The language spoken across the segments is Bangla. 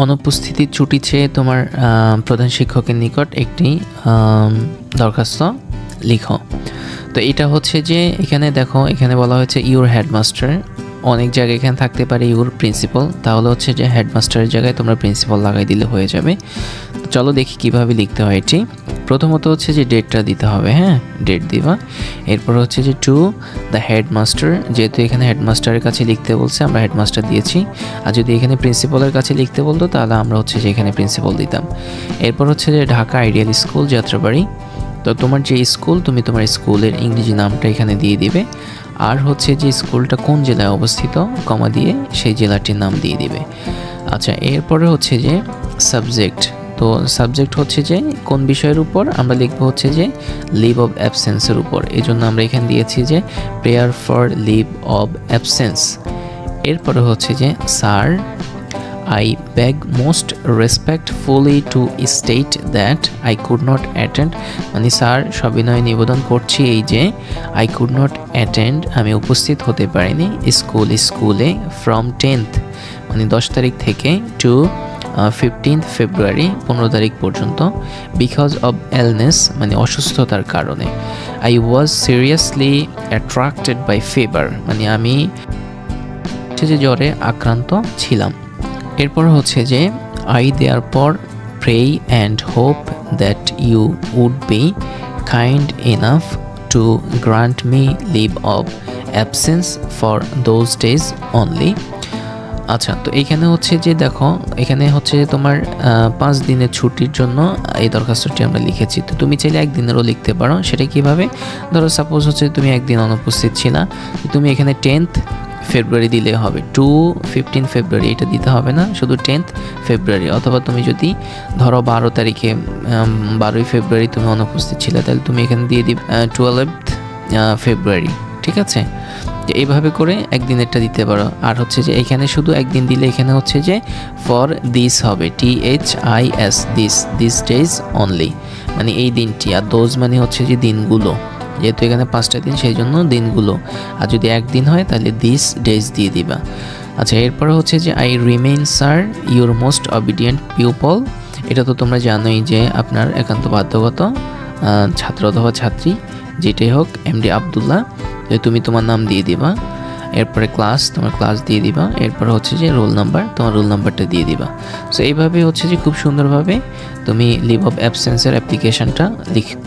অনুপস্থিতির ছুটি চেয়ে তোমার প্রধান শিক্ষকের নিকট একটি দরখাস্ত লিখো। তো এটা হচ্ছে যে এখানে দেখো, এখানে বলা হয়েছে ইউর হেডমাস্টার। অনেক জায়গায় এখানে থাকতে পারে ইউর প্রিন্সিপাল, তাহলে হচ্ছে যে হেডমাস্টারের জায়গায় তোমরা প্রিন্সিপাল লাগাই দিলে হয়ে যাবে। তো চলো দেখি কিভাবে লিখতে হয় এটি। প্রথমত হচ্ছে যে ডেটটা দিতে হবে, হ্যাঁ ডেট দিবা। এরপর হচ্ছে যে টু দ্য হেডমাস্টার, যেহেতু এখানে হেডমাস্টারের কাছে লিখতে বলছে আমরা হেডমাস্টার দিয়েছি, আর যদি এখানে প্রিন্সিপালের কাছে লিখতে বলতো তাহলে আমরা হচ্ছে যে এখানে প্রিন্সিপাল দিতাম। এরপর হচ্ছে যে ঢাকা আইডিয়াল স্কুল, যাত্রাবাড়ি। তো তোমার যে স্কুল, তুমি তোমার স্কুলের ইংরেজি নামটা এখানে দিয়ে দিবে, আর হচ্ছে যে স্কুলটা কোন জেলায় অবস্থিত কমা দিয়ে সেই জেলাটির নাম দিয়ে দিবে। আচ্ছা, এরপরে হচ্ছে যে সাবজেক্ট। তো সাবজেক্ট হচ্ছে যে কোন বিষয়ের উপর আমরা লিখবো হচ্ছে যে লিভ অফ অ্যাবসেন্সের উপর, এই জন্য আমরা এখানে দিয়েছি যে prayer for leave of absence. এরপরে হচ্ছে যে sir, I beg most respectfully to state that I could not attend, মানে স্যার সবিনয় নিবেদন করছি এই যে I could not attend, আমি উপস্থিত হতে পারিনি স্কুলে from 10th মানে 10 তারিখ থেকে to 15th February 15 তারিখ পর্যন্ত, because of illness মানে অসুস্থতার কারণে, I was seriously attracted by fever মানে আমি যে জ্বরে আক্রান্ত ছিলাম। এরপর হচ্ছে যে I therefore pray and hope that you would be kind enough to grant me leave of absence for those days only। আচ্ছা, তো এখানে হচ্ছে যে দেখো, এখানে হচ্ছে যে তোমার 5 দিনের ছুটির জন্য এই দরখাস্তটি আমরা লিখেছি। তো তুমি চাইলে একদিনেরও লিখতে পারো। সেটা কিভাবে? ধরো সাপোজ হচ্ছে তুমি একদিন অনুপস্থিত ছিলা, তুমি এখানে 10th ফেব্রুয়ারি দিলে হবে, টু 15 ফেব্রুয়ারি এটা দিতে হবে না, শুধু 10th ফেব্রুয়ারি। অথবা তুমি যদি ধরো 12 তারিখে 12ই ফেব্রুয়ারি তুমি অনুপস্থিত ছিলে, তাহলে তুমি এখানে দিয়ে দিবে 12th ফেব্রুয়ারি, ঠিক আছে? এইভাবে করে একদিনেরটা দিতে পারো। আর হচ্ছে যে এখানে শুধু একদিন দিলে এখানে হচ্ছে যে ফর দিস হবে, THIS, দিস ডেজ অনলি মানে এই দিনটি, আর দোজ মানে হচ্ছে যে দিনগুলো, যেহেতু এখানে 5টা দিন সেই জন্য দিনগুলো, আর যদি একদিন হয় তাহলে দিস ডেজ দিয়ে দিবা। আচ্ছা, এরপরে হচ্ছে যে I remain sir your most obedient pupil, এটা তো তোমরা জানোই যে আপনার একান্ত বাধ্যগত ছাত্র অথবা ছাত্রী যেটাই হোক, MD আবদুল্লাহ, তুমি তোমার নাম দিয়ে দিবা। এরপরে ক্লাস, তোমার ক্লাস দিয়ে দিবা। এরপর হচ্ছে যে রোল নাম্বার, তোমার রোল নাম্বারটা দিয়ে দিবা। সো এইভাবে হচ্ছে যে খুব সুন্দরভাবে তুমি লিভ অফ অ্যাবসেন্সের অ্যাপ্লিকেশনটা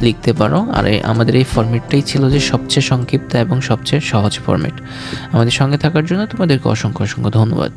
লিখতে পারো। আর আমাদের এই ফরম্যাটটাই ছিল যে সবচেয়ে সংক্ষিপ্ত এবং সবচেয়ে সহজ ফরম্যাট। আমাদের সঙ্গে থাকার জন্য তোমাদেরকে অসংখ্য ধন্যবাদ।